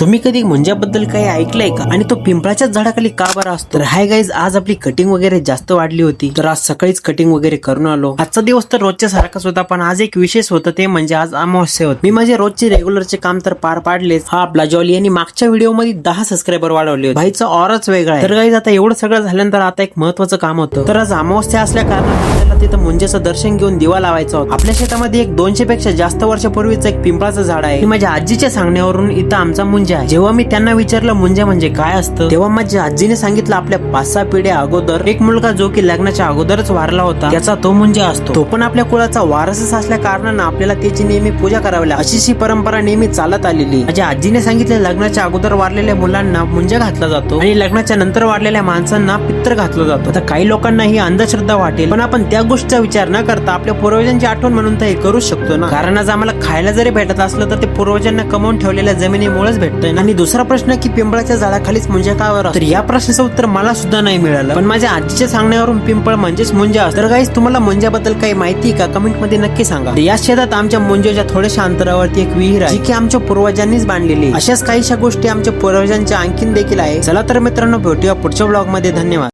तुम्ही कधी मुंजाबद्दल काही ऐकलंय का? आणि तो पिंपळाच्याच झाडाखाली का बरा असतो? तर हाय गाईज, आज आपली कटिंग वगैरे जास्त वाढली होती, तर आज सकाळीच कटिंग वगैरे करून आलो. आजचा दिवस तर रोजच्या सारखाच होता, पण आज एक विशेष होतं, ते म्हणजे आज अमावस्या होती. मी माझे रोजचे रेग्युलरचे काम तर पार पाडलेच. हा आपला जॉली यांनी मागच्या व्हिडिओ मध्ये 10 सबस्क्रायबर वाढवले होते. भाईचा ऑराच वेगळा आहे. तर गाईज, आता एवढं सगळं झाल्यानंतर आता एक महत्वाचं काम होतं. तर आज अमावस्या असल्या कारणाने आपल्याला तिथं मुंजेचं दर्शन घेऊन दिवा लावायचा होता. आपल्या शेतामध्ये एक 200 पेक्षा जास्त वर्षापूर्वीच एक पिंपळाचं झाड आहे. माझ्या आजीच्या सांगण्यावरून इथं आमचा मुंजा आहे. जेव्हा मी त्यांना विचारलं मुंजा म्हणजे काय असतं, तेव्हा माझ्या आजीने सांगितलं आपल्या 5-6 पिढ्या अगोदर एक मुलगा जो की लग्नाच्या अगोदरच वारला होता, त्याचा तो मुंजा असतो. तो पण आपल्या कुळाचा वारसच असल्या कारणानं आपल्याला त्याची नेहमी पूजा करावी लागते. अशी परंपरा नेहमी चालत आलेली. माझ्या आजीने सांगितलं लग्नाच्या अगोदर वारलेल्या मुलांना मुंजा घातला जातो आणि लग्नाच्या नंतर वारलेल्या माणसांना पित्र घातलं जातं. आता काही लोकांना ही अंधश्रद्धा वाटेल, पण आपण त्या गोष्टीचा विचार न करता आपल्या पूर्वजांची आठवण म्हणून तर हे करू शकतो ना. कारण आज आम्हाला खायला जरी भेटत असलं तर ते पूर्वजांना कमवून ठेवलेल्या जमिनीमुळेच भेटतंय. आणि दुसरा प्रश्न की पिंपळाच्या झाडाखालीच मुंजा का बरं? तर या प्रश्नाचं उत्तर मला सुद्धा नाही मिळालं, पण माझ्या आजीच्या सांगण्यावरून पिंपळ म्हणजेच मुंजा. तर गाईस, तुम्हाला मुंजाबद्दल काही माहिती का? कमेंट मध्ये नक्की सांगा. या शेतात आमच्या मुंजेच्या थोड्याशा अंतरावरती एक विहीर आहे, जी की आमच्या पूर्वजांनीच बांधलेली. अशाच काहीशा गोष्टी आमच्या पूर्वजांच्या आणखीन देखील आहे. चला तर मित्रांनो, भेटूया पुढच्या ब्लॉग मध्ये. धन्यवाद.